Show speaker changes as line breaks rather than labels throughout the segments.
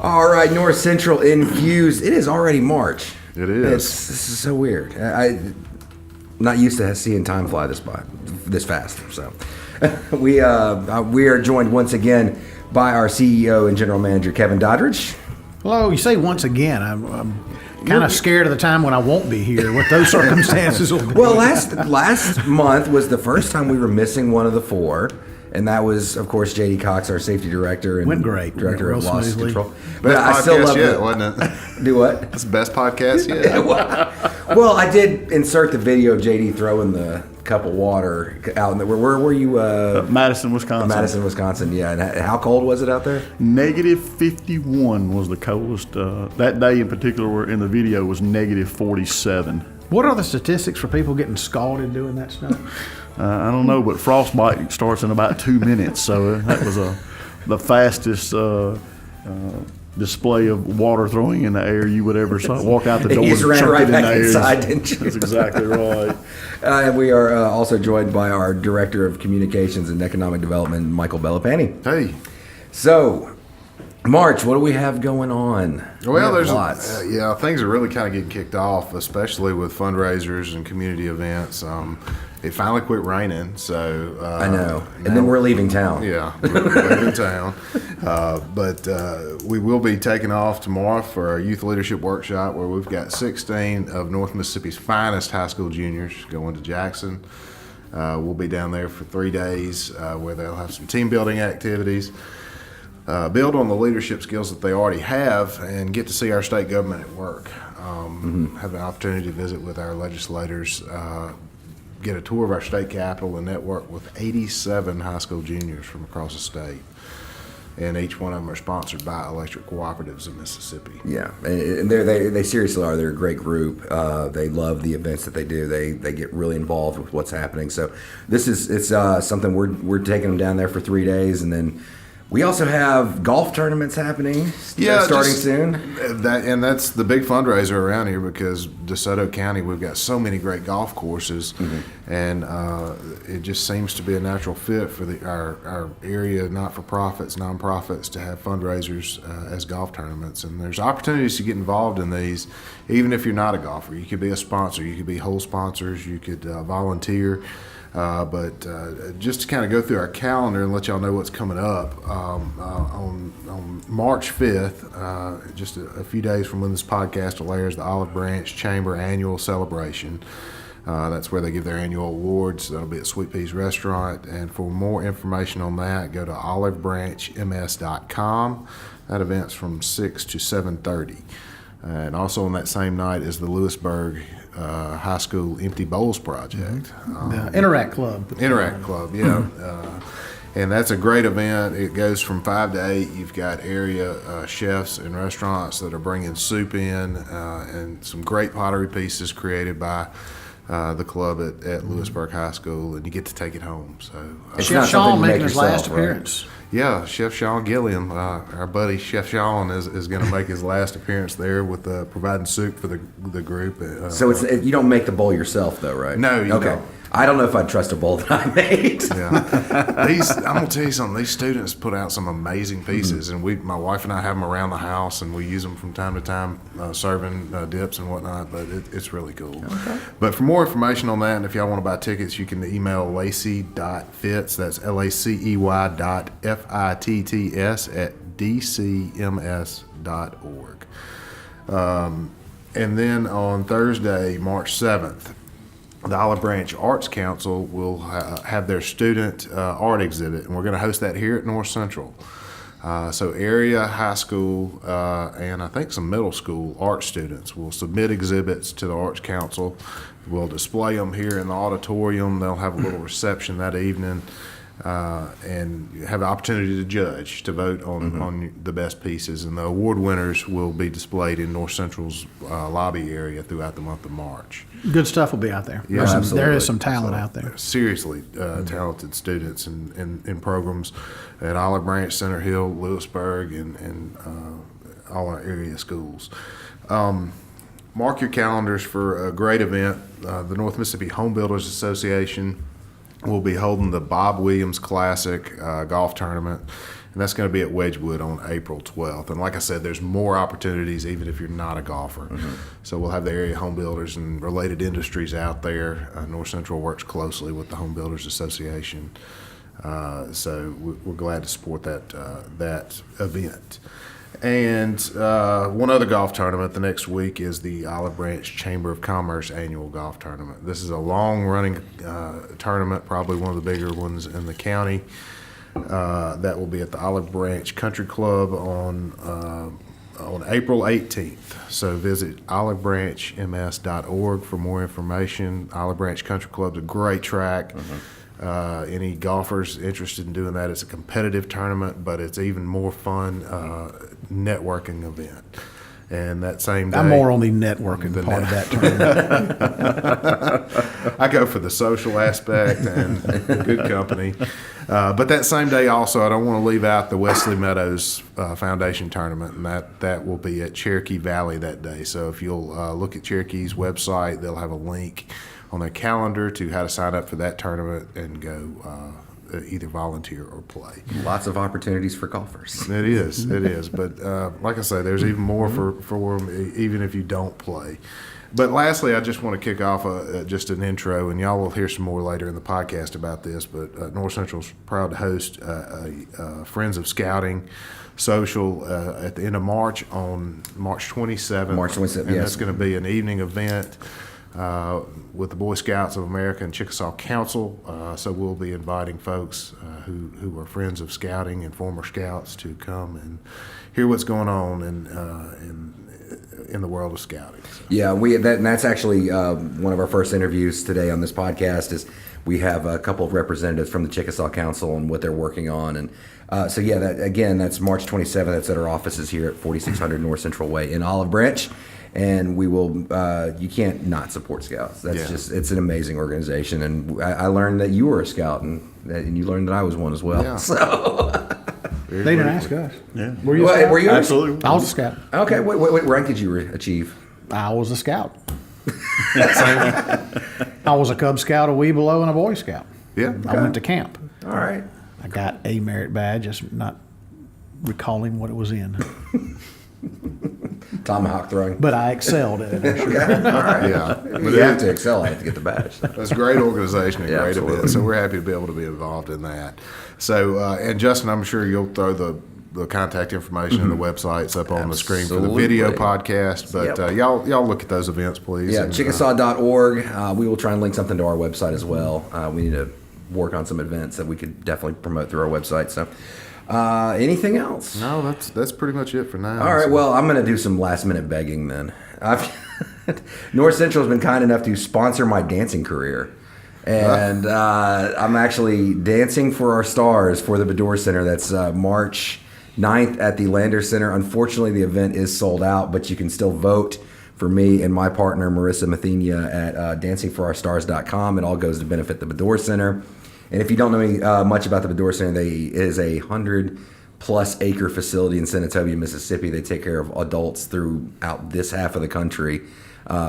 All right, Northcentral Nfused. It is already March.
It is.
This is so weird. I'm not used to seeing time fly this fast. So we are joined once again by our CEO and General Manager, Kevin Doddridge.
Hello. You say once again. I'm kind of scared of the time when I won't be here. What those circumstances will be.
Well, last month was the first time we were missing one of the four. And that was, of course, J.D. Cox, our safety director and
went great.
Director of Loss Control.
Best I still love yet, wasn't it?
Do what?
That's the best podcast yet.
Well, I did insert the video of J.D. throwing the cup of water out in the. Where were you?
Madison, Wisconsin.
Madison, Wisconsin. Yeah. And how cold was it out there?
Negative 51 was the coldest. That day in particular, in the video, was negative 47.
What are the statistics for people getting scalded doing that stuff?
I don't know, but frostbite starts in about 2 minutes, so that was the fastest display of water throwing in the air you would ever saw. Walk out the door
and
and
just ran right back inside,
air.
didn't you?
That's exactly right.
And we are also joined by our Director of Communications and Economic Development, Michael Bellapani.
Hey.
So, March, what do we have going on?
Well, there's
lots.
Things are really kind of getting kicked off, especially with fundraisers and community events. It finally quit raining, so
I know. And then we're leaving town.
Yeah, we're leaving town. But we will be taking off tomorrow for our youth leadership workshop, where we've got 16 of North Mississippi's finest high school juniors going to Jackson. We'll be down there for 3 days, where they'll have some team building activities. Build on the leadership skills that they already have, and get to see our state government at work. Have an opportunity to visit with our legislators, get a tour of our state capitol, and network with 87 high school juniors from across the state. And each one of them are sponsored by electric cooperatives in Mississippi.
Yeah, and they seriously are. They're a great group. They love the events that they do. They get really involved with what's happening. So it's something we're taking them down there for 3 days, and then we also have golf tournaments happening starting soon.
That's the big fundraiser around here, because DeSoto County, we've got so many great golf courses, and it just seems to be a natural fit for our area not-for-profits, nonprofits to have fundraisers as golf tournaments. And there's opportunities to get involved in these, even if you're not a golfer. You could be a sponsor, you could be whole sponsors, you could volunteer. But just to kind of go through our calendar and let y'all know what's coming up, on March 5th, just a few days from when this podcast will air, is the Olive Branch Chamber Annual Celebration. That's where they give their annual awards. That'll be at Sweet Peas Restaurant. And for more information on that, go to olivebranchms.com. That event's from 6 to 7:30. And also on that same night is the Lewisburg High School Empty Bowls Project.
The Interact Club.
Interact Club, yeah. And that's a great event. It goes from 5 to 8. You've got area chefs and restaurants that are bringing soup in, and some great pottery pieces created by the club at Lewisburg High School, and you get to take it home. So
Chef Sean making his last appearance.
Yeah, Chef Sean Gilliam, our buddy Chef Sean, is going to make his last appearance there with providing soup for the group.
So you don't make the bowl yourself, though, right?
No, you don't.
I don't know if I'd trust a bowl that I made.
Yeah, I'm gonna tell you something. These students put out some amazing pieces, and my wife and I have them around the house, and we use them from time to time, serving dips and whatnot. But it's really cool. Okay. But for more information on that, and if y'all want to buy tickets, you can email Lacey.Fitts. That's LACEY.FITTS at DCMS.org. And then on Thursday, March 7th. The Olive Branch Arts Council will have their student art exhibit, and we're going to host that here at Northcentral. So area high school and I think some middle school art students will submit exhibits to the Arts Council. We'll display them here in the auditorium. They'll have a little reception that evening, and have an opportunity to judge, to vote on the best pieces. And the award winners will be displayed in Northcentral's lobby area throughout the month of March.
Good stuff will be out there.
Yeah,
There is some talent out there.
Seriously talented students in programs at Olive Branch, Center Hill, Lewisburg, and all our area schools. Mark your calendars for a great event. The North Mississippi Home Builders Association will be holding the Bob Williams Classic golf tournament. and that's going to be at Wedgwood on April 12th. And like I said, there's more opportunities even if you're not a golfer. So we'll have the area home builders and related industries out there. North Central works closely with the Home Builders Association. So we're glad to support that event. And one other golf tournament the next week is the Olive Branch Chamber of Commerce annual golf tournament. This is a long-running tournament, probably one of the bigger ones in the county. That will be at the Olive Branch Country Club on April 18th. So visit olivebranchms.org for more information. Olive Branch Country Club's a great track. Any golfers interested in doing that, it's a competitive tournament, but it's even more fun networking event. And that same day,
I'm more on the networking part of that tournament.
I go for the social aspect and good company. But that same day also, I don't want to leave out the Wesley Meadows Foundation tournament, and that will be at Cherokee Valley that day. So if you'll look at Cherokee's website, they'll have a link on their calendar to how to sign up for that tournament and go either volunteer or play.
Lots of opportunities for golfers.
It is. But like I say, there's even more for them, even if you don't play. But lastly, I just want to kick off just an intro, and y'all will hear some more later in the podcast about this. But North Central's proud to host a Friends of Scouting social at the end of March on March 27th.
March 27th,
and
yes.
that's going to be an evening event with the Boy Scouts of America and Chickasaw Council. So we'll be inviting folks who are friends of scouting and former scouts to come and hear what's going on in the world of scouting. So.
Yeah, and that's actually one of our first interviews today on this podcast. Is we have a couple of representatives from the Chickasaw Council and what they're working on, and so yeah, that's March 27th. That's at our offices here at 4600 North Central Way in Olive Branch. And we will, you can't not support Scouts. That's it's an amazing organization. And I learned that you were a Scout, and you learned that I was one as well.
Yeah.
So
They didn't ask us.
Yeah.
Were you a scout?
were you?
Absolutely.
I was a scout.
Okay, what rank did you achieve?
I was a scout. I was a Cub Scout, a Wee Below, and a Boy Scout.
Yeah.
I went to camp.
All right.
I got a merit badge, just not recalling what it was in.
Tomahawk throwing.
But I excelled at it. I'm sure.
All right.
Yeah.
You have to excel at it to get the badge.
That's a great organization and
Yeah,
great
absolutely.
event. So we're happy to be able to be involved in that. So, and Justin, I'm sure you'll throw the contact information and the websites up on the screen for the video
Absolutely.
podcast. But
Yep.
y'all look at those events, please.
Yeah,
And,
Chickasaw.org. We will try and link something to our website as well. We need to work on some events that we could definitely promote through our website. So, anything else?
no, that's pretty much it for now.
All right.
So-
Well, I'm going to do some last minute begging then. North Central has been kind enough to sponsor my dancing career. And I'm actually dancing for our stars for the Bedore Center. That's March 9th at the Lander Center. Unfortunately, the event is sold out, but you can still vote for me and my partner, Marissa Mathenia, at dancingforOurStars.com. It all goes to benefit the Bedore Center. And if you don't know much about the Bedore Center, it is a 100-plus acre facility in Senatobia, Mississippi. They take care of adults throughout this half of the country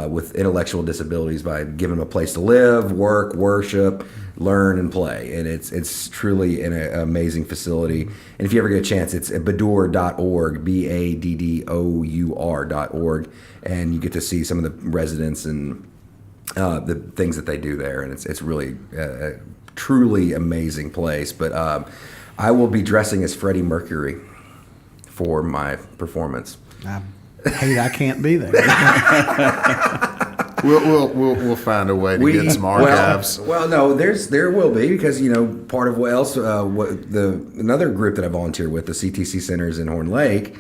with intellectual disabilities by giving them a place to live, work, worship, learn, and play. And it's truly an amazing facility. And if you ever get a chance, it's at Bedore.org, BADDOUR.org, and you get to see some of the residents and the things that they do there. And it's really a truly amazing place. But I will be dressing as Freddie Mercury for my performance.
I hate I can't be there.
We'll find a way to get some archives.
Well, no, there will be, because part of what else another group that I volunteer with, the CTC Centers in Horn Lake.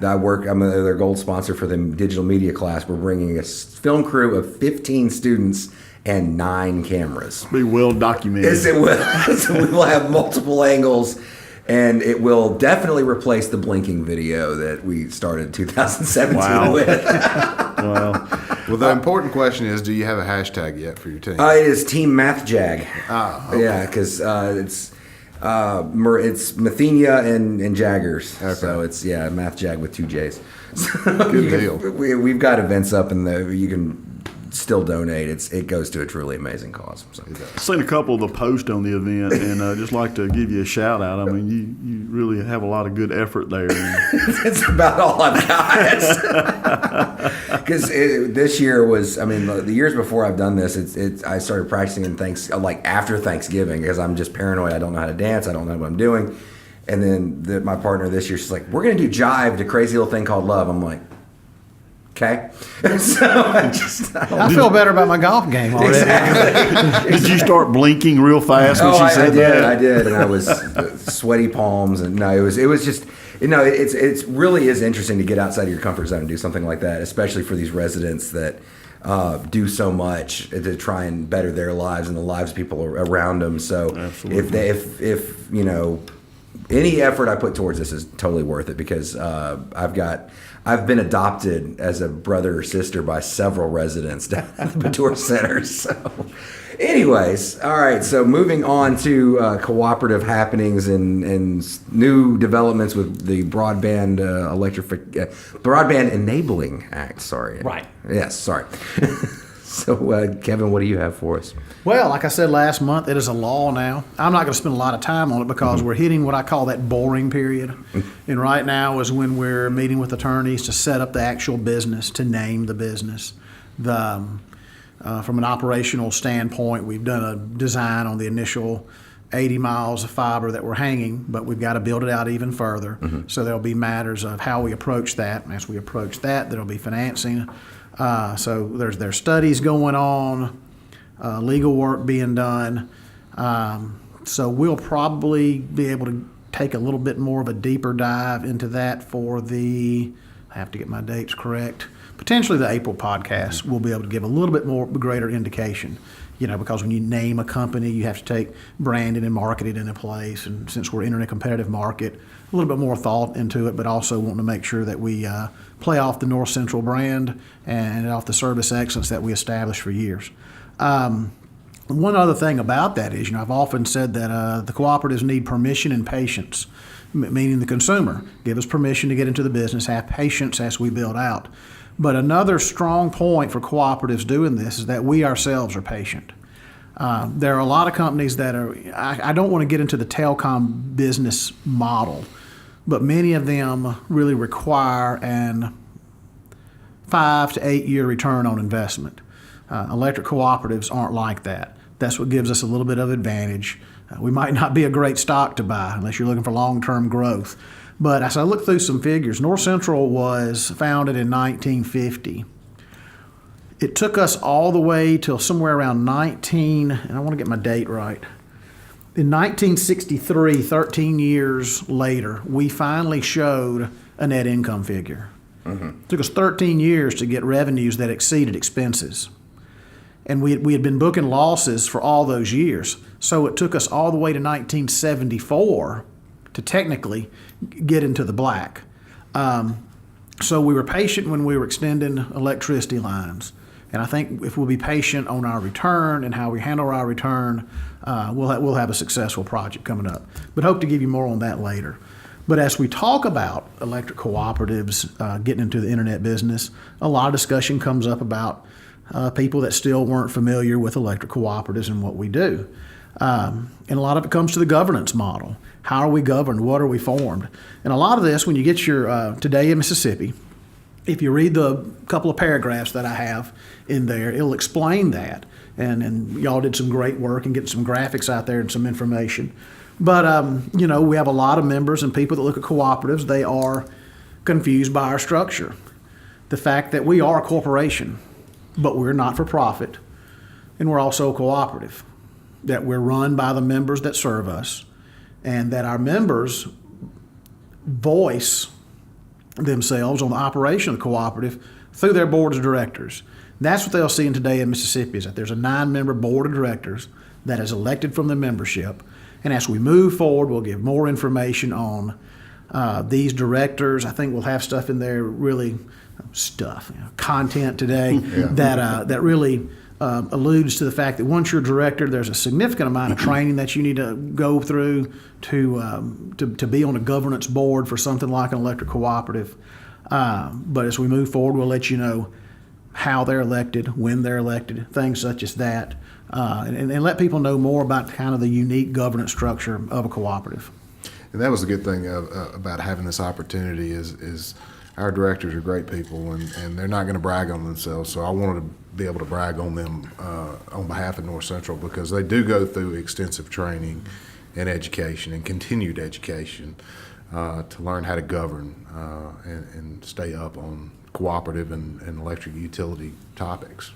I'm their gold sponsor for the digital media class. We're bringing a film crew of 15 students and 9 cameras.
Be well documented.
Yes, it will. So we will have multiple angles, and it will definitely replace the blinking video that we started 2017
Wow.
with.
Well,
Well, the important question is, do you have a hashtag yet for your team?
It is Team MathJag.
Okay.
Yeah, because it's Mathenia and Jaggers.
Okay.
So it's MathJag with 2 J's.
Good deal.
We've got events up, and you can still donate. It goes to a truly amazing cause. So.
I've seen a couple of the posts on the event, and just like to give you a shout out. I mean, you really have a lot of good effort there.
That's about all I've got. Because this year was, I mean, the years before I've done this, I started practicing like after Thanksgiving because I'm just paranoid. I don't know how to dance. I don't know what I'm doing. And then my partner this year, she's like, we're going to do Jive to Crazy Little Thing Called Love. I'm like, okay. So
I feel better about my golf game already.
Exactly.
Did you start blinking real fast when she said that?
I did, and I was sweaty palms, and no, it was just, it's really is interesting to get outside of your comfort zone and do something like that, especially for these residents that do so much to try and better their lives and the lives of people around them. So
Absolutely.
if any effort I put towards this is totally worth it because I've been adopted as a brother or sister by several residents down at the Batur Center. So, anyways, all right. So moving on to cooperative happenings and new developments with the Broadband Enabling Act. Sorry.
Right.
Yes. Sorry. So, Kevin, what do you have for us?
Well, like I said last month, it is a law now. I'm not going to spend a lot of time on it because we're hitting what I call that boring period. And right now is when we're meeting with attorneys to set up the actual business, to name the business. From an operational standpoint, we've done a design on the initial 80 miles of fiber that we're hanging, but we've got to build it out even further. So there'll be matters of how we approach that. And as we approach that, there'll be financing. So there's studies going on. Legal work being done. So we'll probably be able to take a little bit more of a deeper dive into that for I have to get my dates correct, potentially the April podcast. We'll be able to give a little bit more greater indication, because when you name a company, you have to take branding and marketing into place. And since we're in a competitive market, a little bit more thought into it, but also wanting to make sure that we play off the Northcentral brand and off the service excellence that we established for years. One other thing about that is, I've often said that the cooperatives need permission and patience, meaning the consumer. Give us permission to get into the business, have patience as we build out. But another strong point for cooperatives doing this is that we ourselves are patient. There are a lot of companies that I don't want to get into the telecom business model, but many of them really require an 5 to 8 year return on investment. Electric cooperatives aren't like that. That's what gives us a little bit of advantage. We might not be a great stock to buy unless you're looking for long-term growth. But as I look through some figures, Northcentral was founded in 1950. It took us all the way till somewhere around and I want to get my date right. In 1963, 13 years later, we finally showed a net income figure. It took us 13 years to get revenues that exceeded expenses. And we had been booking losses for all those years. So it took us all the way to 1974 to technically get into the black. So we were patient when we were extending electricity lines. And I think if we'll be patient on our return and how we handle our return, we'll have a successful project coming up. But hope to give you more on that later. But as we talk about electric cooperatives getting into the internet business, a lot of discussion comes up about people that still weren't familiar with electric cooperatives and what we do. And a lot of it comes to the governance model. How are we governed? What are we formed? And a lot of this, when you get your Today in Mississippi, if you read the couple of paragraphs that I have in there, it'll explain that. And y'all did some great work and getting some graphics out there and some information. But, we have a lot of members and people that look at cooperatives. They are confused by our structure. The fact that we are a corporation, but we're not for profit, and we're also a cooperative, that we're run by the members that serve us, and that our members voice themselves on the operation of the cooperative through their board of directors. That's what they'll see in Today in Mississippi, is that there's a 9-member board of directors that is elected from the membership. And as we move forward, we'll give more information on these directors. I think we'll have stuff in there, really content today that really alludes to the fact that once you're a director, there's a significant amount of training that you need to go through to be on a governance board for something like an electric cooperative. But as we move forward, we'll let you know how they're elected, when they're elected, things such as that, and let people know more about kind of the unique governance structure of a cooperative.
And that was the good thing about having this opportunity is our directors are great people, and they're not going to brag on themselves. So I wanted to be able to brag on them on behalf of North Central, because they do go through extensive training and education and continued education to learn how to govern and stay up on cooperative and electric utility topics.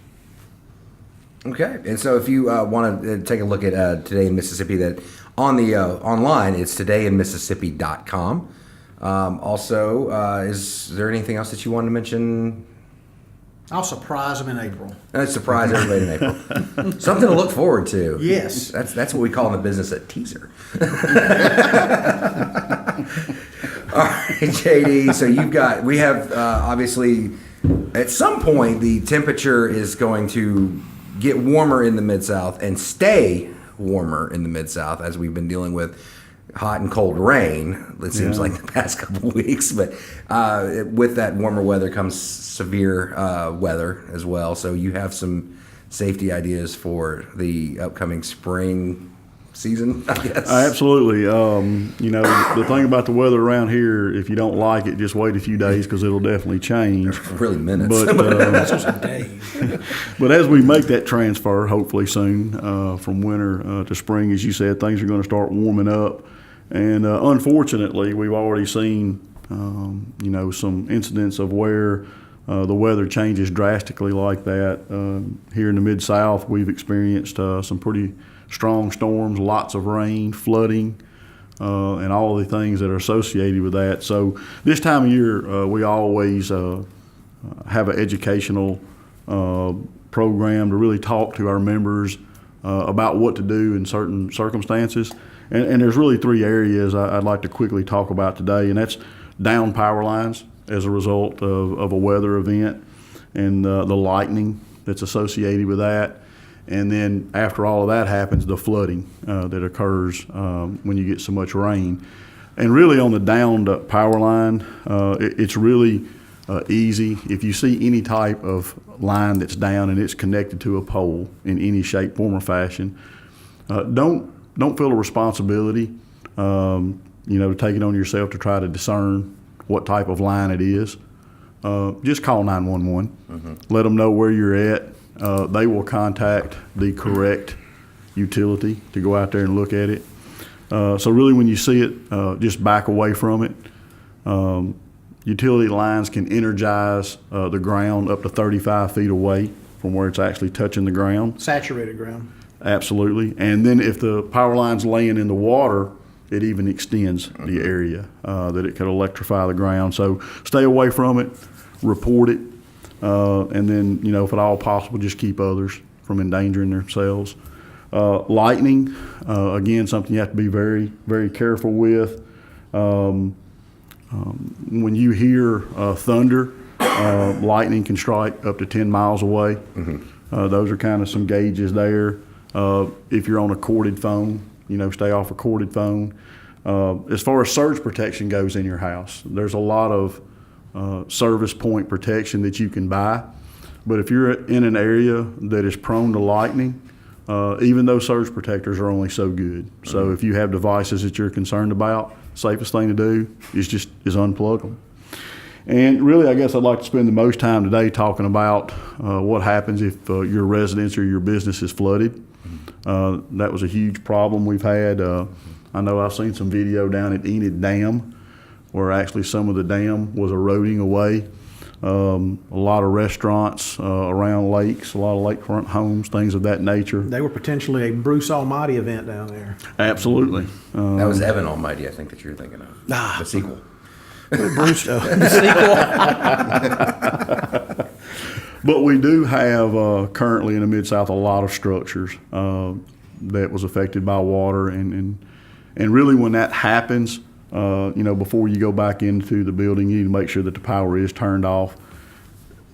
Okay, and so if you want to take a look at Today in Mississippi, that on the online, it's todayinmississippi.com. Also, is there anything else that you wanted to mention?
I'll surprise them in April.
Surprise everybody in April. Something to look forward to.
Yes.
That's what we call in the business a teaser. All right, JD. So we have obviously at some point the temperature is going to get warmer in the Mid-South and stay warmer in the Mid-South, as we've been dealing with hot and cold rain, it seems like the past couple of weeks. But with that warmer weather comes severe weather as well. So you have some safety ideas for the upcoming spring season, I guess.
Absolutely. The thing about the weather around here, if you don't like it, just wait a few days, because it'll definitely change.
Really minutes.
But,
That's just a day.
but as we make that transfer, hopefully soon, from winter to spring, as you said, things are going to start warming up. And unfortunately, we've already seen, some incidents of where the weather changes drastically like that. Here in the Mid-South, we've experienced some pretty strong storms, lots of rain, flooding, and all the things that are associated with that. So this time of year, we always have an educational program to really talk to our members about what to do in certain circumstances. And there's really three areas I'd like to quickly talk about today, and that's down power lines as a result of a weather event, and the lightning that's associated with that. And then after all of that happens, the flooding that occurs when you get so much rain. And really on the downed power line, it's really easy. If you see any type of line that's down and it's connected to a pole in any shape, form, or fashion, don't feel a responsibility, to take it on yourself to try to discern what type of line it is. Just call 911. Mm-hmm. Let them know where you're at. They will contact the correct utility to go out there and look at it. So really when you see it, just back away from it. Utility lines can energize the ground up to 35 feet away from where it's actually touching the ground.
Saturated ground.
Absolutely. And then if the power line's laying in the water, it even extends the area that it could electrify the ground. So stay away from it, report it. And then, if at all possible, just keep others from endangering themselves. Lightning, again, something you have to be very, very careful with. When you hear thunder, lightning can strike up to 10 miles away. Mm-hmm. Those are kind of some gauges there. If you're on a corded phone, stay off a corded phone. As far as surge protection goes in your house, there's a lot of service point protection that you can buy. But if you're in an area that is prone to lightning, even those surge protectors are only so good. So if you have devices that you're concerned about, safest thing to do is unplug them. And really, I guess I'd like to spend the most time today talking about what happens if your residence or your business is flooded. That was a huge problem we've had. I know I've seen some video down at Enid Dam where actually some of the dam was eroding away. A lot of restaurants around lakes, a lot of lakefront homes, things of that nature.
They were potentially a Bruce Almighty event down there.
Absolutely.
That was Evan Almighty, I think, that you're thinking of. The sequel.
Bruce,
But we do have currently in the Mid-South a lot of structures that was affected by water. And really when that happens, before you go back into the building, you need to make sure that the power is turned off.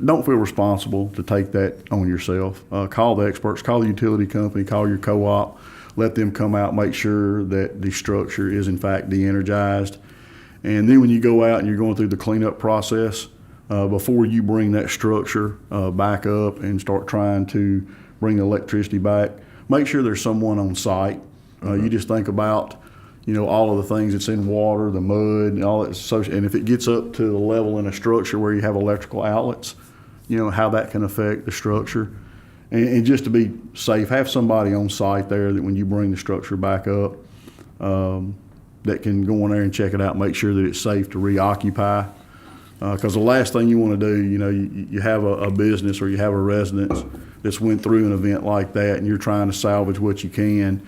Don't feel responsible to take that on yourself. Call the experts, call the utility company, call your co-op, let them come out, make sure that the structure is in fact de-energized. And then when you go out and you're going through the cleanup process, before you bring that structure back up and start trying to bring the electricity back, make sure there's someone on site. You just think about, all of the things that's in water, the mud, and all that associated. And if it gets up to the level in a structure where you have electrical outlets, how that can affect the structure. And just to be safe, have somebody on site there that when you bring the structure back up, that can go in there and check it out, make sure that it's safe to reoccupy. Because the last thing you want to do, you have a business or you have a residence that's went through an event like that and you're trying to salvage what you can.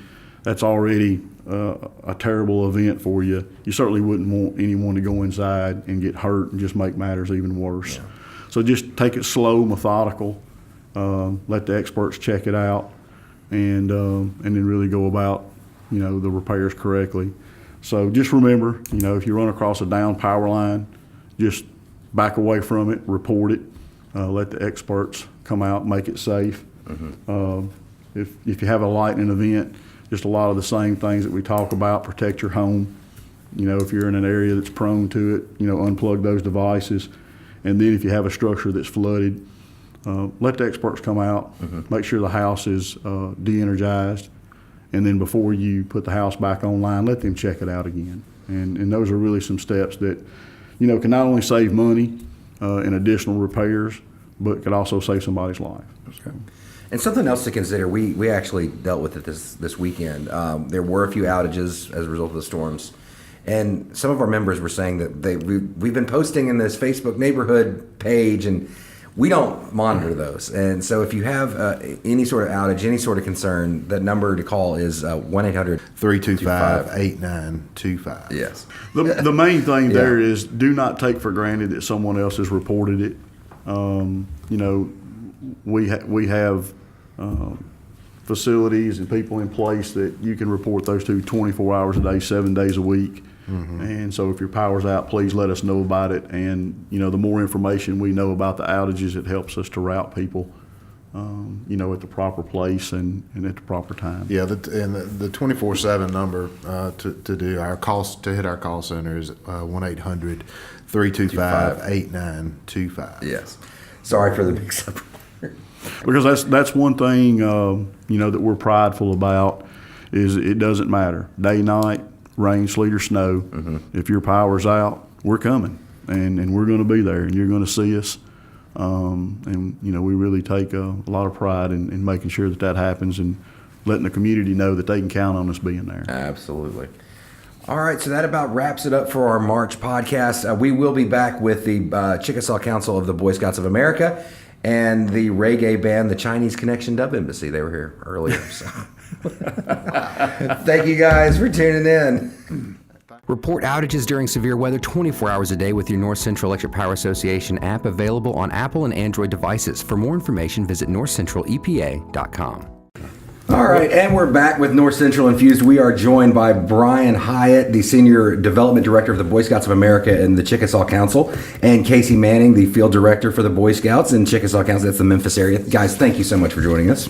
That's already a terrible event for you. You certainly wouldn't want anyone to go inside and get hurt and just make matters even worse. Yeah. So just take it slow, methodical, let the experts check it out, and then really go about, the repairs correctly. So just remember, if you run across a down power line, just back away from it, report it, let the experts come out, make it safe. Mm-hmm. If you have a lightning event, just a lot of the same things that we talk about, protect your home. If you're in an area that's prone to it, unplug those devices. And then if you have a structure that's flooded, let the experts come out, make sure the house is de-energized. And then before you put the house back online, let them check it out again. And those are really some steps that, can not only save money in additional repairs, but could also save somebody's life.
Okay. And something else to consider, we actually dealt with it this weekend. There were a few outages as a result of the storms. And some of our members were saying that we've been posting in this Facebook neighborhood page, and we don't monitor those. And so if you have any sort of outage, any sort of concern, the number to call is 1-800-325-8925. Yes.
The main thing there is do not take for granted that someone else has reported it. We have facilities and people in place that you can report those to 24 hours a day, 7 days a week. Mm-hmm. And so if your power's out, please let us know about it. And, the more information we know about the outages, it helps us to route people, at the proper place and at the proper time.
Yeah, the 24/7 number to hit our call center is 1-800-325-8925.
Yes. Sorry for the mix-up.
Because that's one thing, that we're prideful about is it doesn't matter. Day, night, rain, sleet, or snow. Mm-hmm. If your power's out, we're coming, and we're going to be there, and you're going to see us. And we really take a lot of pride in making sure that happens and letting the community know that they can count on us being there.
Absolutely. All right, so that about wraps it up for our March podcast. We will be back with the Chickasaw Council of the Boy Scouts of America and the reggae band, the Chinese Connection Dub Embassy. They were here earlier. So. Thank you guys for tuning in. Report outages during severe weather 24 hours a day with your North Central Electric Power Association app, available on Apple and Android devices. For more information, visit northcentralepa.com. All right, and we're back with North Central Infused. We are joined by Brian Hyatt, the Senior Development Director of the Boy Scouts of America and the Chickasaw Council, and Casey Manning, the Field Director for the Boy Scouts in Chickasaw Council. That's the Memphis area. Guys, thank you so much for joining us.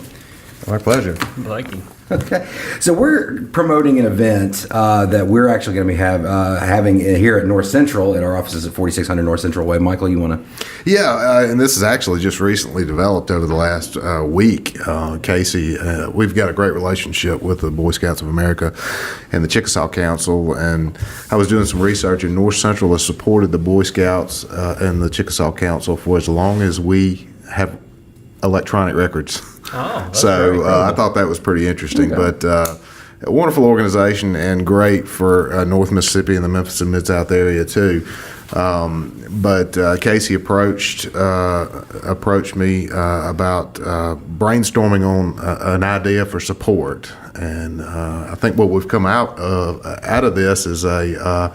My pleasure.
Thank you.
Okay, so we're promoting an event that we're actually going to be having here at North Central at our offices at 4600 North Central Way. Michael, you want to?
Yeah, and this is actually just recently developed over the last week. Casey, we've got a great relationship with the Boy Scouts of America and the Chickasaw Council, and I was doing some research, and North Central has supported the Boy Scouts and the Chickasaw Council for as long as we have electronic records.
Oh, that's
so I thought that was pretty interesting. Okay. But a wonderful organization and great for North Mississippi and the Memphis and Mid-South area too. But Casey approached me about brainstorming on an idea for support, and I think what we've come out of this is a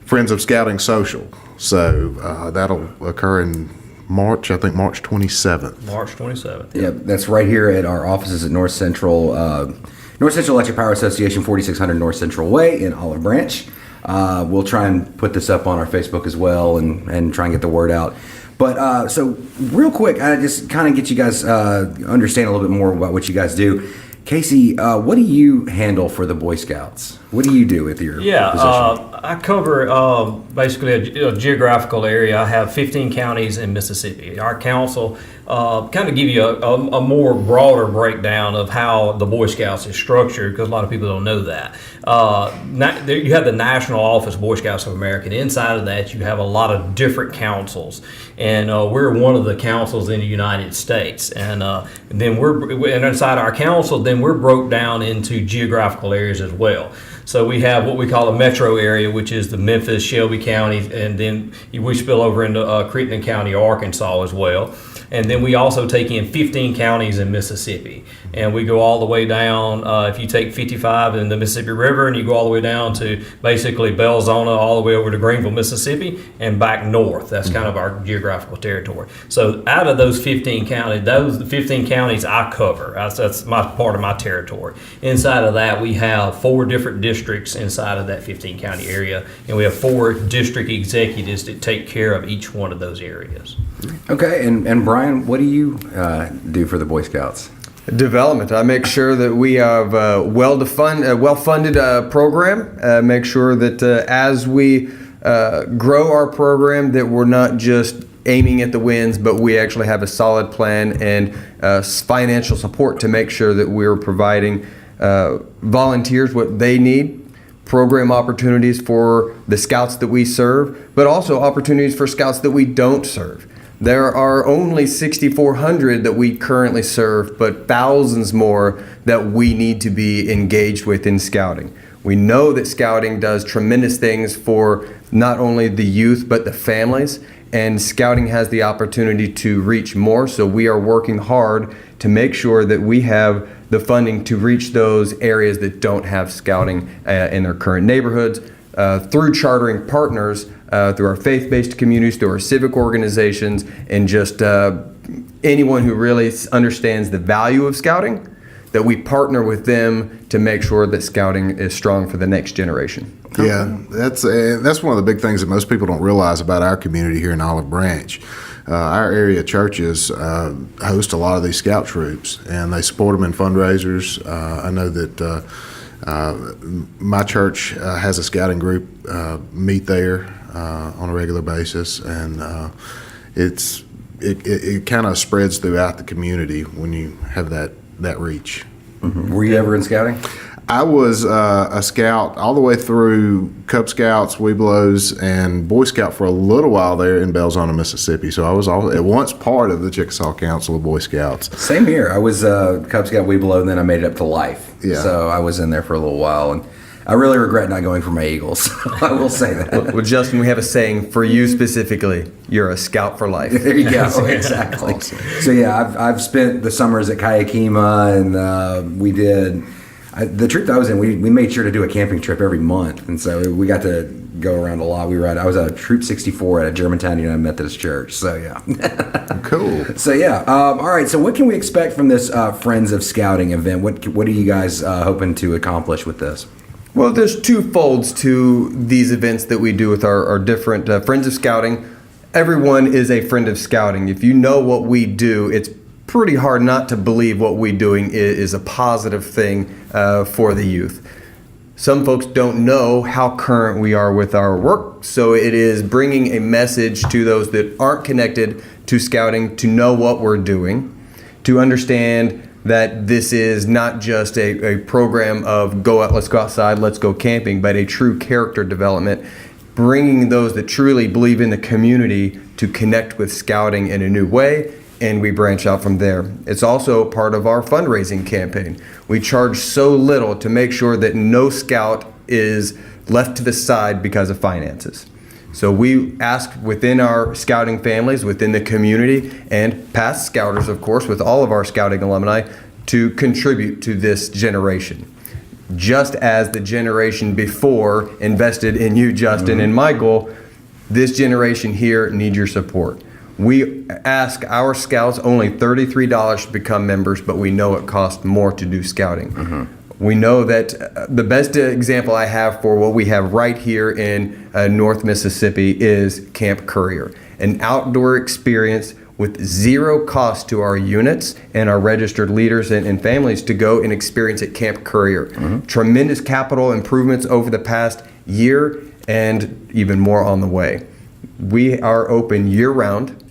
Friends of Scouting social. So that'll occur in March 27th.
March 27th.
Yeah, that's right here at our offices at North Central Electric Power Association, 4600 North Central Way in Olive Branch. We'll try and put this up on our Facebook as well and try and get the word out. But so real quick, I just kind of get you guys understand a little bit more about what you guys do. Casey, what do you handle for the Boy Scouts? What do you do with your
Yeah,
position?
I cover basically a geographical area. I have 15 counties in Mississippi. Our council kind of give you a more broader breakdown of how the Boy Scouts is structured, because a lot of people don't know that. You have the National Office Boy Scouts of America. And inside of that, you have a lot of different councils, and we're one of the councils in the United States. And then and inside our council, then we're broke down into geographical areas as well. So we have what we call a metro area, which is the Memphis, Shelby counties, and then we spill over into Crittenden County, Arkansas as well. And then we also take in 15 counties in Mississippi. And we go all the way down, if you take 55 in the Mississippi River and you go all the way down to basically Belzona, all the way over to Greenville, Mississippi, and back north. That's kind of our geographical territory. So out of those 15 counties, the 15 counties I cover. That's my part of my territory. Inside of that, we have 4 different districts inside of that 15 county area. And we have 4 district executives that take care of each one of those areas.
Okay, and Brian, what do you do for the Boy Scouts?
Development. I make sure that we have a well-funded program. Make sure that as we grow our program, that we're not just aiming at the wins, but we actually have a solid plan and financial support to make sure that we're providing volunteers what they need, program opportunities for the scouts that we serve, but also opportunities for scouts that we don't serve. There are only 6,400 that we currently serve, but thousands more that we need to be engaged with in scouting. We know that scouting does tremendous things for not only the youth, but the families, and scouting has the opportunity to reach more, so we are working hard to make sure that we have the funding to reach those areas that don't have scouting in their current neighborhoods, through chartering partners, through our faith-based communities, through our civic organizations, and just anyone who really understands the value of scouting, that we partner with them to make sure that scouting is strong for the next generation.
Yeah, that's one of the big things that most people don't realize about our community here in Olive Branch. Our area churches host a lot of these scout troops, and they support them in fundraisers. I know that my church has a scouting group meet there on a regular basis, and it kind of spreads throughout the community when you have that reach.
Mm-hmm. Were you ever in scouting?
I was a scout all the way through Cub Scouts, Webelos, and Boy Scout for a little while there in Belzona, Mississippi. So I was at once part of the Chickasaw Council of Boy Scouts.
Same here. I was Cub Scout Webelos, and then I made it up to life.
Yeah.
So I was in there for a little while, and I really regret not going for my Eagles. I will say that.
Well, Justin, we have a saying for you specifically: you're a scout for life.
There you go. Exactly. Awesome. So yeah, I've spent the summers at Kayakima, and we did. The troop that I was in, we made sure to do a camping trip every month, and so we got to go around a lot. I was a Troop 64 at a Germantown United Methodist Church. So yeah,
Cool.
So yeah, all right. So what can we expect from this Friends of Scouting event? What are you guys hoping to accomplish with this?
Well, there's two folds to these events that we do with our different Friends of Scouting. Everyone is a friend of scouting. If you know what we do, it's pretty hard not to believe what we're doing is a positive thing for the youth. Some folks don't know how current we are with our work, so it is bringing a message to those that aren't connected to scouting to know what we're doing, to understand that this is not just a program of go out, let's go outside, let's go camping, but a true character development, bringing those that truly believe in the community to connect with scouting in a new way, and we branch out from there. It's also part of our fundraising campaign. We charge so little to make sure that no scout is left to the side because of finances. So we ask within our scouting families, within the community, and past scouters, of course, with all of our scouting alumni, to contribute to this generation. Just as the generation before invested in you, Justin, and Michael, this generation here needs your support. We ask our scouts only $33 to become members, but we know it costs more to do scouting. Mm-hmm. We know that the best example I have for what we have right here in North Mississippi is Camp Courier, an outdoor experience with zero cost to our units and our registered leaders and families to go and experience at Camp Courier. Tremendous capital improvements over the past year and even more on the way. We are open year-round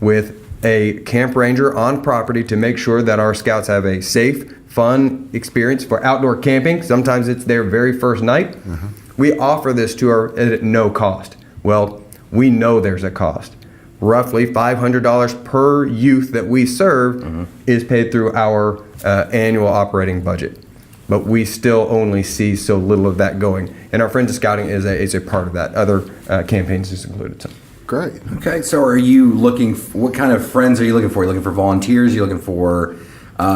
with a camp ranger on property to make sure that our scouts have a safe, fun experience for outdoor camping. Sometimes it's their very first night. We offer this to our at no cost. Well, we know there's a cost. Roughly $500 per youth that we serve is paid through our annual operating budget. But we still only see so little of that going. And our Friends of Scouting is a part of that. Other campaigns is included. So.
Great.
Okay, so are you looking? What kind of friends are you looking for? Are you looking for volunteers? Are you looking for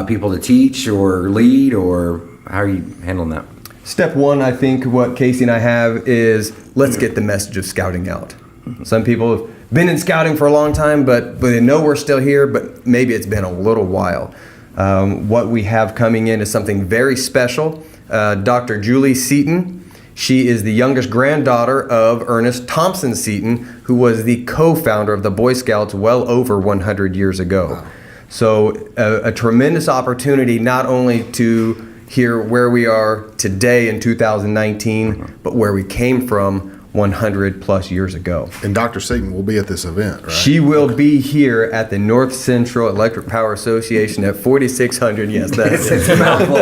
people to teach or lead, or how are you handling that?
Step one, I think what Casey and I have is let's get the message of scouting out. Some people have been in scouting for a long time, but they know we're still here, but maybe it's been a little while. What we have coming in is something very special. Dr. Julie Seaton. She is the youngest granddaughter of Ernest Thompson Seaton, who was the co-founder of the Boy Scouts well over 100 years ago. Wow. So a tremendous opportunity not only to hear where we are today in 2019, but where we came from 100 plus years ago.
And Dr. Seaton will be at this event, right?
She will be here at the Northcentral Electric Power Association at 4600. Yes, that's
it's a mouthful.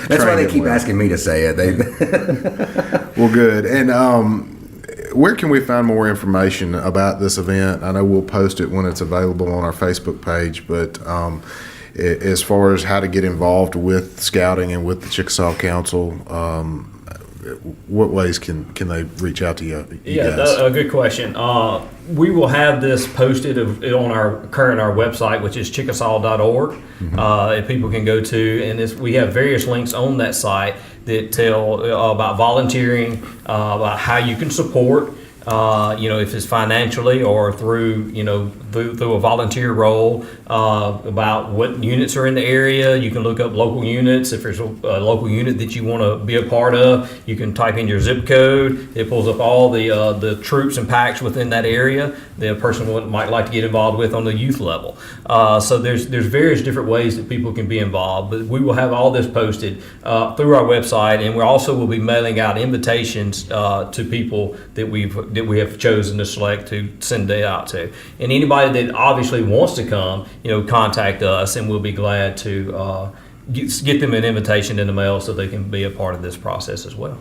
That's why they keep asking me to say it.
Well, good. And where can we find more information about this event? I know we'll post it when it's available on our Facebook page, but as far as how to get involved with scouting and with the Chickasaw Council, what ways can they reach out to you
Yeah,
guys?
that's a good question. We will have this posted on our website, which is chickasaw.org. If people can go to, and we have various links on that site that tell about volunteering, about how you can support. If it's financially or through a volunteer role, about what units are in the area. You can look up local units. If there's a local unit that you want to be a part of, you can type in your zip code. It pulls up all the troops and packs within that area that a person might like to get involved with on the youth level. So there's various different ways that people can be involved. But we will have all this posted through our website, and we also will be mailing out invitations to people that we have chosen to select to send it out to. And anybody that obviously wants to come, contact us, and we'll be glad to get them an invitation in the mail so they can be a part of this process as well.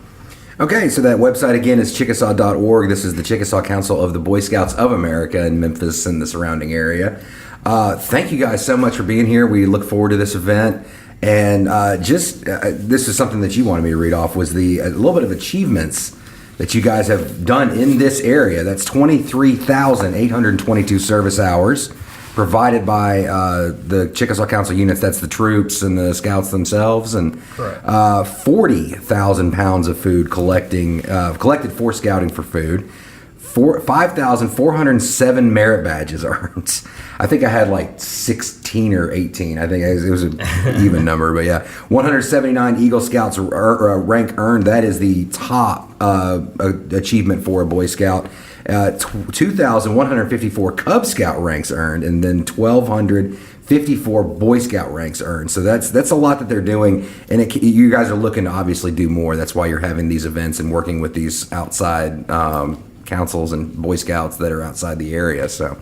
Okay, so that website again is chickasaw.org. This is the Chickasaw Council of the Boy Scouts of America in Memphis and the surrounding area. Thank you guys so much for being here. We look forward to this event. And this is something that you wanted me to read off, was a little bit of achievements that you guys have done in this area. That's 23,822 service hours provided by the Chickasaw Council units. That's the troops and the scouts themselves, and 40,000 pounds of food collected for scouting for food. 5,407 merit badges earned. I think I had like 16 or 18. I think it was an even number, but yeah. 179 Eagle Scouts rank earned. That is the top achievement for a Boy Scout. 2,154 Cub Scout ranks earned, and then 1,254 Boy Scout ranks earned. So that's a lot that they're doing, and you guys are looking to obviously do more. That's why you're having these events and working with these outside councils and Boy Scouts that are outside the area. So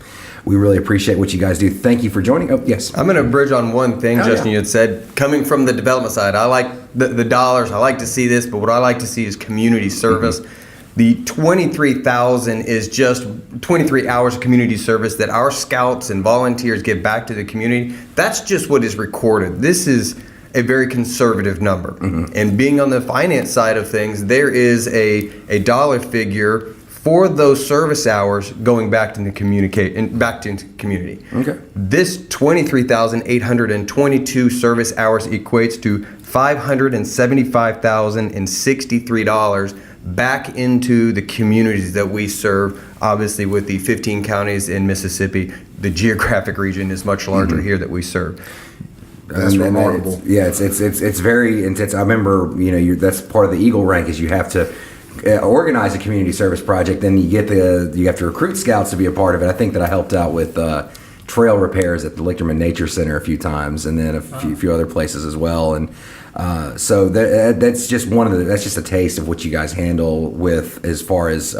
we really appreciate what you guys do. Thank you for joining. Oh, yes.
I'm going to bridge on one thing, Justin, you had said. Coming from the development side, I like the dollars. I like to see this, but what I like to see is community service. The 23,000 is just 23 hours of community service that our scouts and volunteers give back to the community. That's just what is recorded. This is a very conservative number. And being on the finance side of things, there is a dollar figure for those service hours going back to the community.
Okay.
This 23,822 service hours equates to $575,063 back into the communities that we serve. Obviously, with the 15 counties in Mississippi, the geographic region is much larger here that we serve.
That's remarkable.
It's very intense. I remember, that's part of the Eagle rank is you have to organize a community service project, then you have to recruit scouts to be a part of it. I think that I helped out with trail repairs at the Lichterman Nature Center a few times, and then a few other places as well. And so that's just that's just a taste of what you guys handle with as far as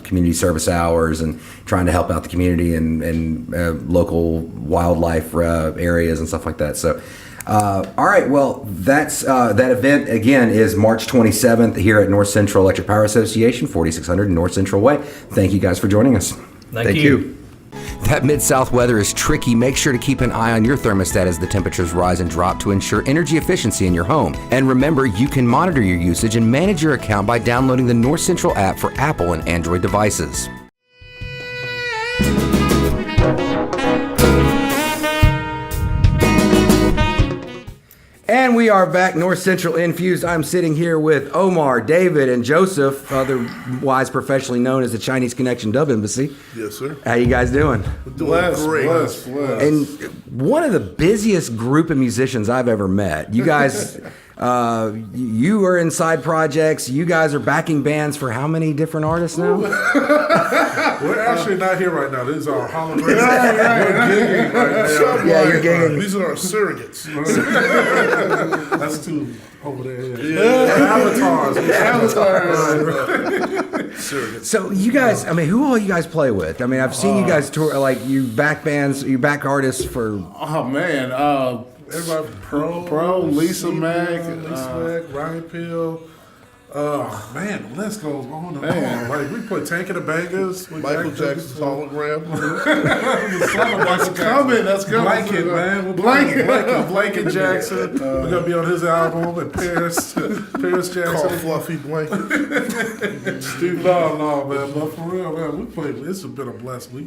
community service hours and trying to help out the community and local wildlife areas and stuff like that. So. All right, well, that event, again, is March 27th here at North Central Electric Power Association, 4600 North Central Way. Thank you guys for joining us.
Thank you.
That Mid-South weather is tricky. Make sure to keep an eye on your thermostat as the temperatures rise and drop to ensure energy efficiency in your home. And remember, you can monitor your usage and manage your account by downloading the North Central app for Apple and Android devices. And we are back, North Central Infused. I'm sitting here with Omar, David, and Joseph, otherwise professionally known as the Chinese Connection Dove Embassy.
Yes, sir.
How you guys doing?
Blessed.
And one of the busiest group of musicians I've ever met. You guys, you are in side projects. You guys are backing bands for how many different artists now?
We're actually not here right now. This is our hologram. We're gigging right now.
Yeah, you're gigging.
These are our surrogates. That's two over there. Yeah. Avatars. Surrogates.
So you guys, I mean, who all you guys play with? I mean, I've seen you guys tour, like you back bands, you back artists for.
Oh man,
Everybody from
Pro, Lisa Mack,
Ryan Peel. Man, the list goes on and
Man.
on. Like we put Tank of the Bangers, with
Michael
Jack
Jackson's hologram.
That's
coming. That's coming.
Blanket, man. Blanket Jackson. We're gonna be on his album and Paris Jackson.
Called Fluffy Blanket.
No, man. But for real, man, we played. This has been a blessing.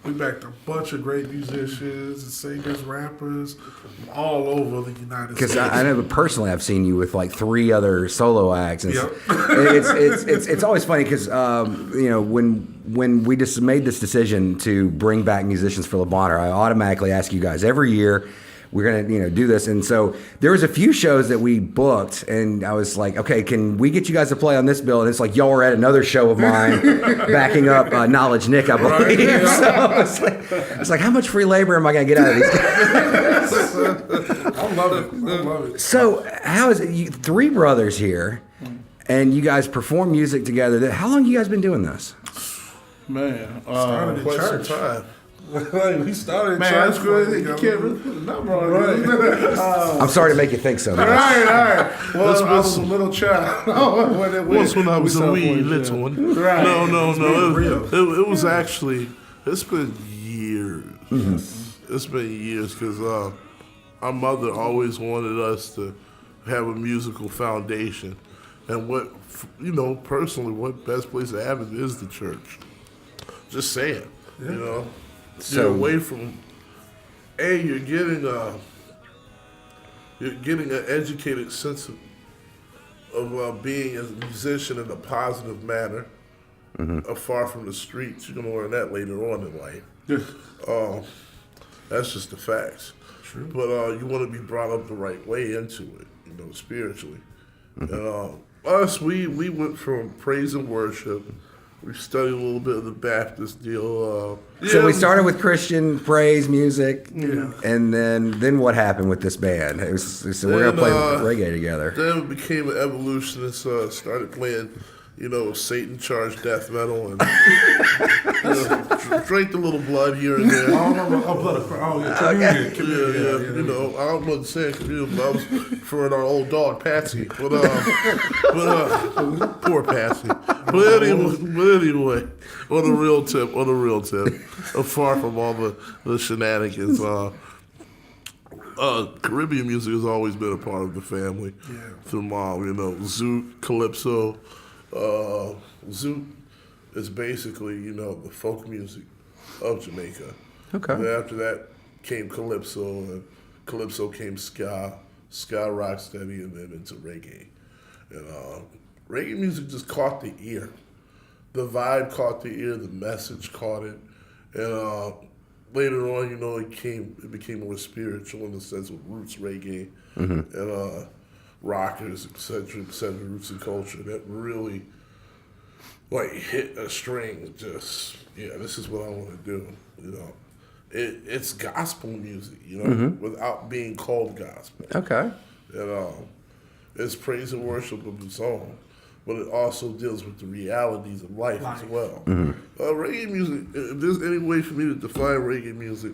We backed a bunch of great musicians, singers, rappers, from all over the United States.
Because I know personally, I've seen you with like 3 other solo acts, and
Yep.
it's always funny because you know when we just made this decision to bring back musicians for Le Bonheur, I automatically ask you guys every year. We're gonna, do this, and so there was a few shows that we booked, and I was like, okay, can we get you guys to play on this bill? And it's like y'all were at another show of mine, backing up Knowledge Nick, I believe.
Right, yeah.
So it's like, how much free labor am I gonna get out of these guys?
I love it.
So how is it? 3 brothers here, and you guys perform music together. How long you guys been doing this?
Man,
Started in
quite some
church.
time.
We started in
Man,
church.
that's crazy. You can't really put a number on it.
I'm sorry to make you think so much.
All right. Well,
I was a little child.
once when I was a
started
wee
playing,
little
yeah.
one.
Right.
No.
real.
It was actually, it's been years. It's been years because our mother always wanted us to have a musical foundation. And personally, what best place to have it is the church. Just saying,
So-
you're away from, you're getting an educated sense of being a musician in a positive manner, far from the streets. You're gonna learn that later on in life. That's just the facts.
True.
But you want to be brought up the right way into it, spiritually. And us, we went from praise and worship. We studied a little bit of the Baptist deal.
So we started with Christian praise music,
Yeah.
and then what happened with this band? We're gonna play reggae together.
Then it became an evolutionist. Started playing, Satan charged death metal, and drank a little blood here and there.
Communion.
I wasn't saying communion, but I was for our old dog Patsy. But poor Patsy. But anyway, on a real tip, far from all the shenanigans. Caribbean music has always been a part of the family.
Yeah.
Through mom, zoot, calypso. Zoot is basically, the folk music of Jamaica.
Okay.
And after that came calypso, and calypso came ska rocksteady, and then into reggae. And reggae music just caught the ear. The vibe caught the ear, the message caught it. And later on, it became more spiritual in the sense of roots reggae and rockers, et cetera, roots and culture. That really like hit a string, just this is what I want to do. It's gospel music, without being called gospel.
Okay.
It's praise and worship of the song, but it also deals with the realities of life as well. Reggae music, if there's any way for me to define reggae music,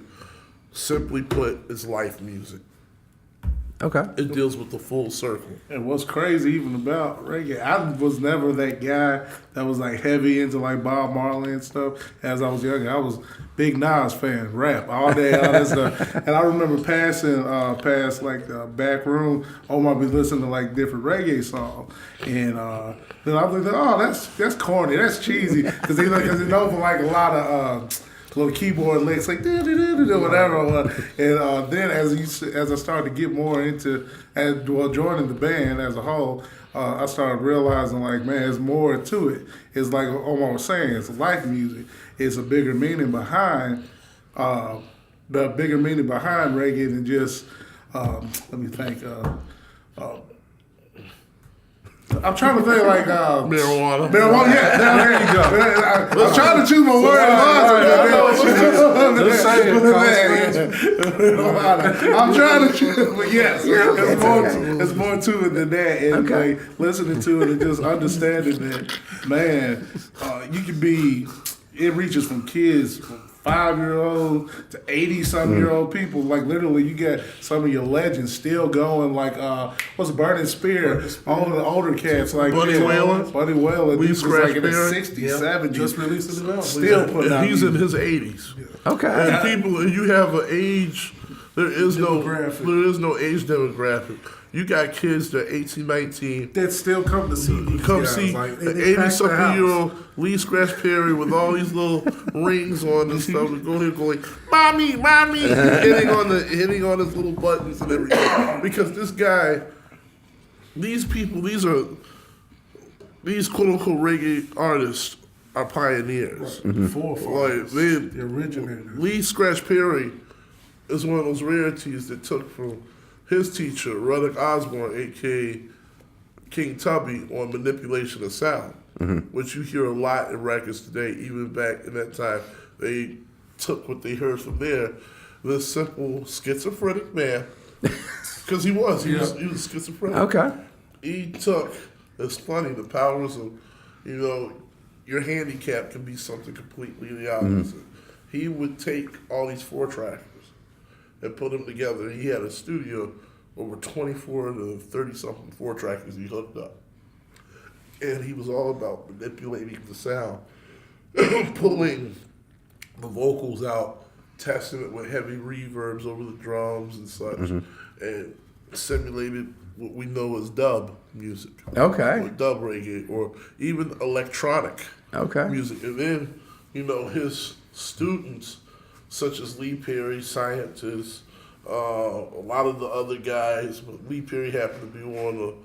simply put, it's life music.
Okay.
It deals with the full circle.
And what's crazy even about reggae, I was never that guy that was like heavy into like Bob Marley and stuff. As I was younger, I was big Nas fan, rap all day, all that stuff. And I remember passing past like the back room, Omar be listening to like different reggae songs, and then I was like, oh, that's corny, that's cheesy, because he knows for like a lot of. Little keyboard licks like whatever, and then as I started to get more into joining the band as a whole, I started realizing like, man, there's more to it. It's like Omar was saying, it's life music. It's a bigger meaning behind reggae than just let me think. I'm trying to think like
Marijuana.
Yeah, there you go. I was trying to choose my words. I'm trying to choose, but yes, there's more to it than that. And like listening to it and just understanding that, man, you can be. It reaches from kids. From 5-year-old to 80-something-year-old people. Like literally, you got some of your legends still going. Like what's Burning Spear? All the older cats like
Buddy Whaler.
This was like in the
Spear.
60s, 70s. Just released an album.
Still putting out. He's in his 80s.
Okay.
And people, you have an age. There is no age demographic. You got kids that are 18, 19.
That still come to see these
Come
guys.
see
Like,
the
they pack the house.
80-something-year-old Lee Scratch Perry with all these little rings on and stuff, and going, "Mommy, mommy," hitting on his little buttons and everything. Because this guy, these people, these quote unquote reggae artists are pioneers.
The forefathers,
Like
the originators.
Lee Scratch Perry is one of those rarities that took from his teacher, Ruddock Osborne, a.k.a. King Tubby, on manipulation of sound, which you hear a lot in records today. Even back in that time, they took what they heard from there. This simple schizophrenic man, because he was schizophrenic.
Okay.
He took, it's funny, the powers of, your handicap can be something completely the opposite. He would take all these 4-trackers and put them together. He had a studio, over 24 to 30-something 4-trackers he hooked up. And he was all about manipulating the sound, pulling the vocals out, testing it with heavy reverbs over the drums and such, and simulated what we know as dub music.
Okay.
Or dub reggae, or even electronic music. And then, his students, such as Lee Perry, scientists, a lot of the other guys, but Lee Perry happened to be one of the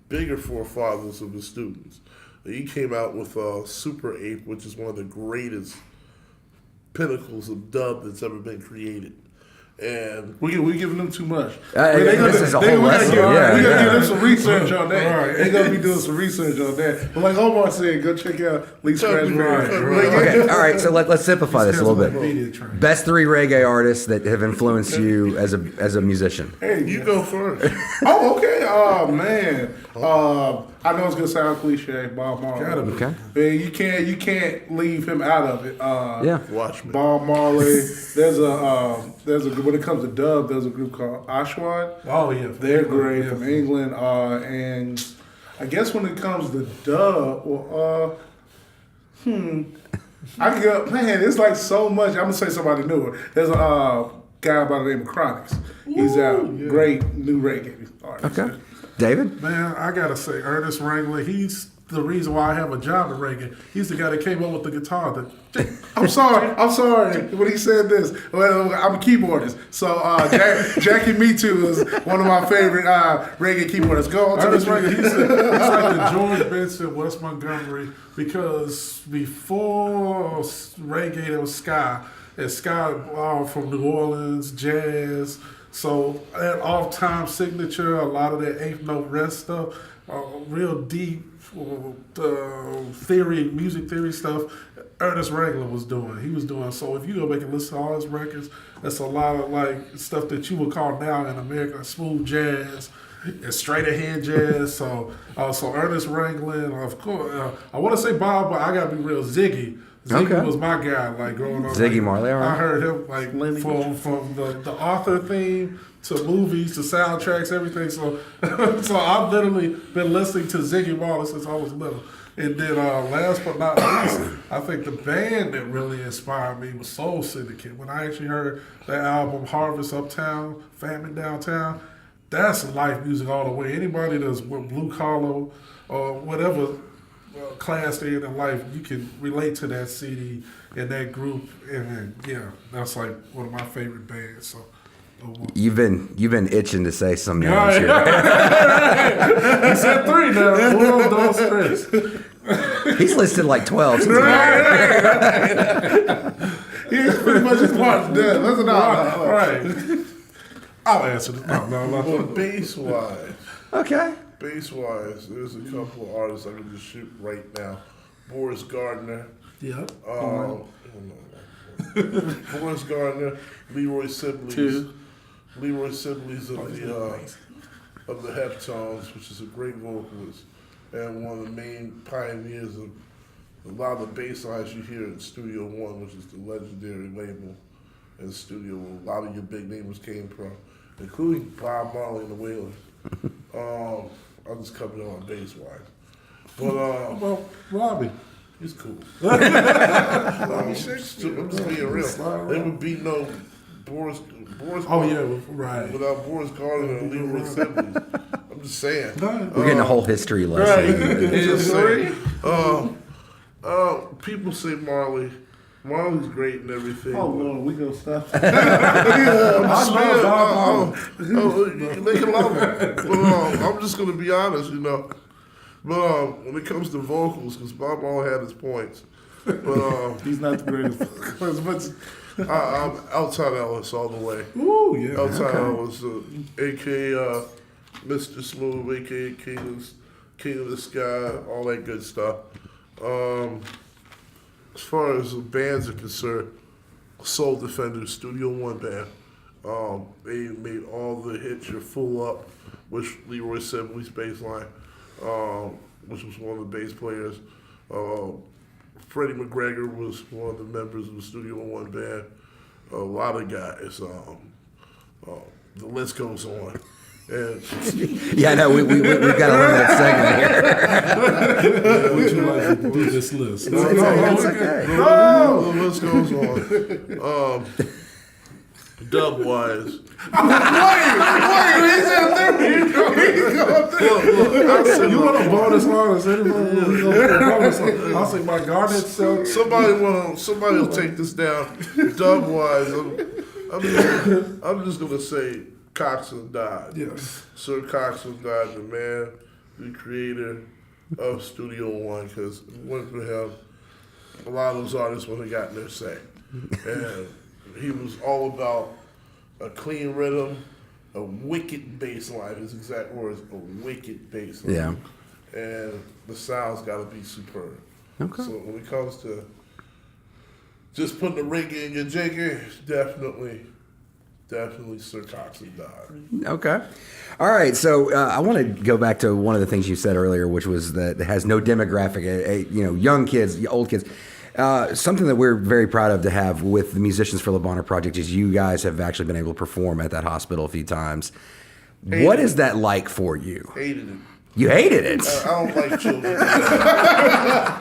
bigger forefathers of his students. He came out with Super Ape, which is one of the greatest pinnacles of dub that's ever been created. And
we giving them too much.
This is a whole lesson.
We gotta give them some research on that. They're gonna be doing some research on that. But like Omar said, go check out Lee Scratch Perry.
Okay. All right. So let's simplify this a little bit. Best 3 reggae artists that have influenced you as a musician.
Hey,
you go first.
Oh, okay. Oh man. I know it's gonna sound cliche, Bob Marley.
Okay.
Man, you can't leave him out of it.
Watch me.
Bob Marley. There's a when it comes to dub, there's a group called Ashwan.
Oh yeah,
They're great from England. And I guess when it comes to dub, I can go, man, it's like so much. I'm gonna say somebody newer. There's a guy by the name of Chronics. He's out. Great new reggae artist.
Okay. David?
man, I gotta say, Ernest Wrangler, he's the reason why I have a job in reggae. He's the guy that came up with the guitar.
I'm sorry. When he said this, well, I'm a keyboardist. So Jackie Me Too is one of my favorite reggae keyboardists. Go on to
Ernest
this
Wrangler,
reggae.
he's like the George Benson, West Montgomery, because before reggae, there was ska. And ska from New Orleans, jazz. So that off-time signature, a lot of that eighth note rest stuff. real deep music theory stuff, Ernest Wrangler was doing. He was doing. So if you go back and listen to all his records, that's a lot of like stuff that you would call now in America smooth jazz and straight ahead jazz. So Ernest Wrangler, and of course, I want to say Bob, but I gotta be real. Ziggy was my guy. Like growing up,
Ziggy
like,
Marley, all right.
I heard him like from the author theme to movies to soundtracks, everything. So I've literally been listening to Ziggy Marley since I was little. And then last but not least, I think the band that really inspired me was Soul Syndicate. When I actually heard that album, Harvest Uptown, Famine Downtown, that's life music all the way. Anybody that's with blue collar or whatever class they're in life, you can relate to that CD and that group. And yeah, that's like one of my favorite bands. So.
You've been itching to say some names here.
He said 3 now. Don't stress.
He's listed like 12.
He's pretty much his part's dead. Listen,
All right. I'll answer this. No.
Well, bass-wise,
Okay.
there's a couple of artists I can just shoot right now. Boris Gardner.
Yep.
Boris Gardner, Leroy Sibley's. Leroy Sibley's of the Heptones, which is a great vocalist and one of the main pioneers of a lot of the bass lines you hear in Studio One, which is the legendary label and studio where a lot of your big names came from, including Bob Marley and the Wailers. I'll just cover it on bass wise. But
Well, Robbie.
he's cool. I'm just being real. There would be no Boris.
Oh yeah, right.
Without Boris Gardner and Leroy Sibley. I'm just saying.
We're getting a whole history lesson.
Just saying. People say Marley. Marley's great and everything.
Oh Lord, we gonna stop.
They can love him. But I'm just gonna be honest, you know. But when it comes to vocals, because Bob Marley had his points. But
He's not the greatest.
I'm Alton Ellis all the way.
Ooh, yeah.
Alton Ellis, aka Mr. Smooth, aka King of the Sky, all that good stuff. As far as the bands are concerned, Soul Defenders, Studio One band. They made all the hits. You're Full Up, which Leroy Sibley's bass line, which was one of the bass players. Freddie McGregor was one of the members of the Studio One band. A lot of guys. The list goes on. And
Yeah, no, we've got a limited segment here.
Would you like to do this list?
It's okay.
the list goes on. Dub wise.
You want a bonus line? I'll say my garnet self.
Somebody will take this down. Dub wise, I'm just gonna say Coxsone died.
Yes.
Sir Coxsone died, the man, the creator of Studio One, because it wasn't for him, a lot of those artists wouldn't have gotten their say. And he was all about a clean rhythm, a wicked bass line, his exact words, a wicked bass line.
Yeah.
And the sound's got to be superb.
Okay.
So when it comes to just putting the reggae in your jigger, definitely Sir Coxsone died.
Okay. All right. So I want to go back to one of the things you said earlier, which was that it has no demographic, young kids, old kids. Something that we're very proud of to have with the Musicians for La Bonheur Project is you guys have actually been able to perform at that hospital a few times. What is that like for you?
Hated it.
You hated it.
I don't like children.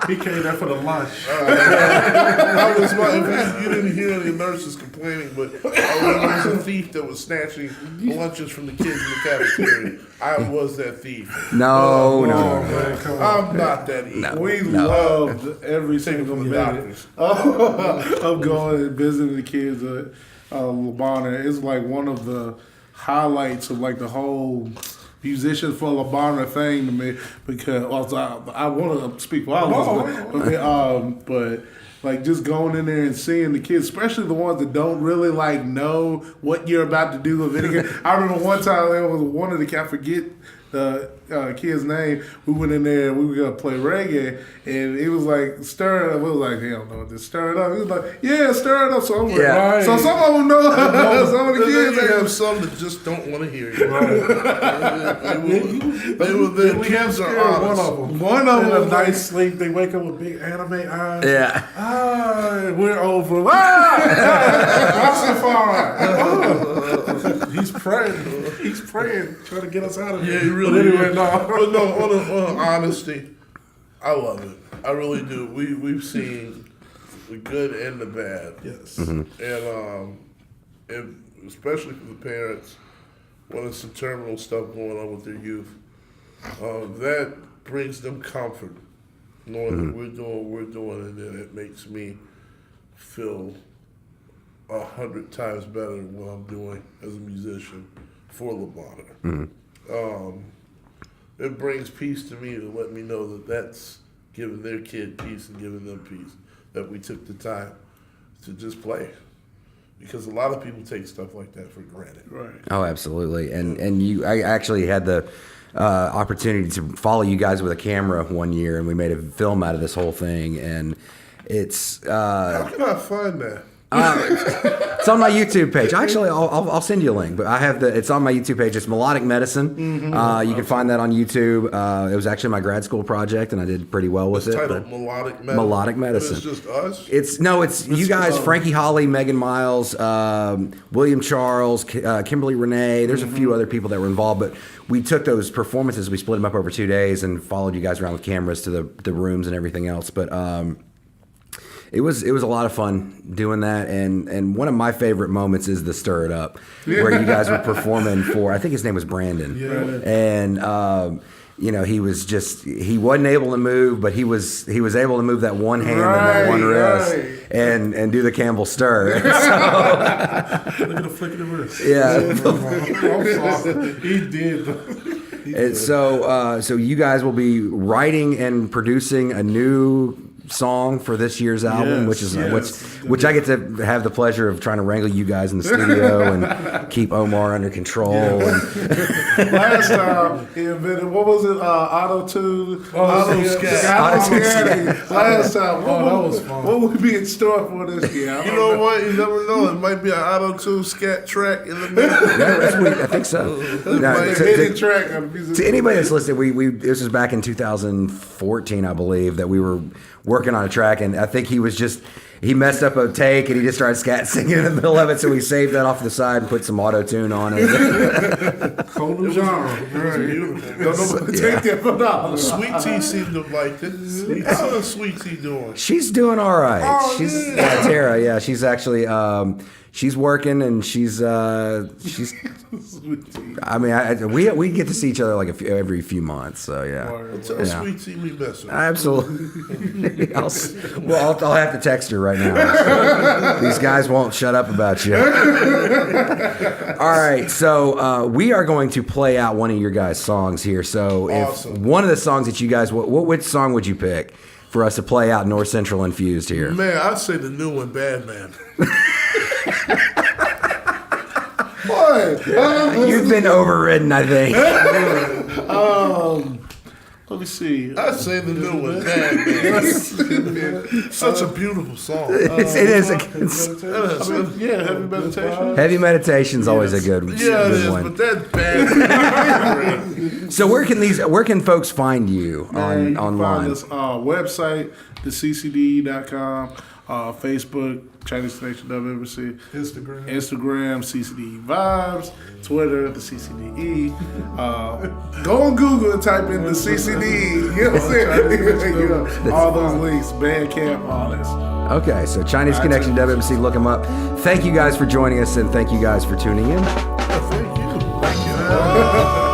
He came there for the lunch.
I was you didn't hear any nurses complaining, but I was a thief that was snatching lunches from the kids in the cafeteria. I was that thief.
No.
Man, I'm not that evil.
We loved every single minute of going and visiting the kids at La Bonheur. It's like one of the highlights of like the whole Musicians for La Bonheur thing to me, because I want to speak for all of us, but like just going in there and seeing the kids, especially the ones that don't really like know what you're about to do of anything. I remember one time there was one of the kids, I forget the kid's name. We went in there and we were gonna play reggae, and it was like stir it up. We was like, hell no, just stir it up. He was like, yeah, stir it up. So I'm like,
Yeah.
so some of them know. Some of the
Then
kids
you
they
have some that just don't want to hear you. The
We have
kids are
scared one
honest.
of them.
One of
In
them
a
was
nice sleep, they wake up with big anime eyes.
Yeah.
Ah, we're over. Ah, Rastafari. He's praying. He's praying, trying to get us out of here.
Yeah, you really.
But anyway,
But
no.
no, on honesty, I love it. I really do. We've seen the good and the bad.
Yes.
And especially for the parents, when there's some terminal stuff going on with their youth, that brings them comfort, knowing that we're doing what we're doing, and then it makes me feel 100 times better than what I'm doing as a musician for the monitor. It brings peace to me to let me know that that's giving their kid peace and giving them peace, that we took the time to just play. Because a lot of people take stuff like that for granted.
Right.
Oh, absolutely. And I actually had the opportunity to follow you guys with a camera one year, and we made a film out of this whole thing. And it's
How can I find that?
it's on my YouTube page. Actually, I'll send you a link, but it's on my YouTube page. It's Melodic Medicine. You can find that on YouTube. It was actually my grad school project, and I did pretty well with
It's
it.
titled
but-
Melodic Medicine.
Melodic
And
Medicine.
it's just us?
It's you guys, Frankie Holly, Megan Miles, William Charles, Kimberly Renee. There's a few other people that were involved, but we took those performances, we split them up over 2 days, and followed you guys around with cameras to the rooms and everything else. But it was a lot of fun doing that, and one of my favorite moments is the Stir It Up, where you guys were performing for, I think his name was Brandon, and he wasn't able to move, but he was able to move that one hand and that one wrist and do the Campbell Stir.
Look at the flick of the wrist.
Yeah.
He did.
And so you guys will be writing and producing a new song for this year's album, which I get to have the pleasure of trying to wrangle you guys in the studio and keep Omar under control. And
Last time he invented, what was it? Auto-tune?
Auto-scat.
Last time.
that was fun.
What would be in store for this year? I
You
don't
know what? You never know. It might be an auto-tune scat track in the middle.
I think so. Now,
Like a hidden track on the piece of
to anybody that's listening, we this was back in 2014, I believe, that we were working on a track, and I think he messed up a take and he just started scat singing in the middle of it, so we saved that off to the side and put some auto-tune on it.
Whole new genre.
Don't take that for now.
Sweet Tea seemed to have liked it. How's Sweet Tea doing?
She's doing all right.
Oh,
She's
yeah.
Tara. Yeah, she's actually she's working, and she's. I mean, we get to see each other like every few months. So yeah,
Tell Sweet Tea we miss her.
absolutely. I'll have to text her right now. These guys won't shut up about you. All right, so we are going to play out one of your guys' songs here. So
Awesome.
if one of the songs that you guys, which song would you pick for us to play out North Central Infused here?
Man, I'd say the new one, Bad Man.
What?
You've been overridden, I think.
Let me see.
I'd say the new one, Bad Man. Such a beautiful song.
It is.
Yeah, heavy meditation.
Heavy meditation's always a good,
Yeah, it
good
is,
one.
but that Bad Man.
So where can folks find you
Man, you can
online?
find us website, theccde.com, Facebook, Chinese Nation WMC, Instagram, CCD Vibes, Twitter, the CCDE. Go on Google and type in the CCDE. You know what I'm saying? All those links, Bandcamp, all this.
Okay, so Chinese Connection WMC, look them up. Thank you guys for joining us, and thank you guys for tuning in.
Thank you.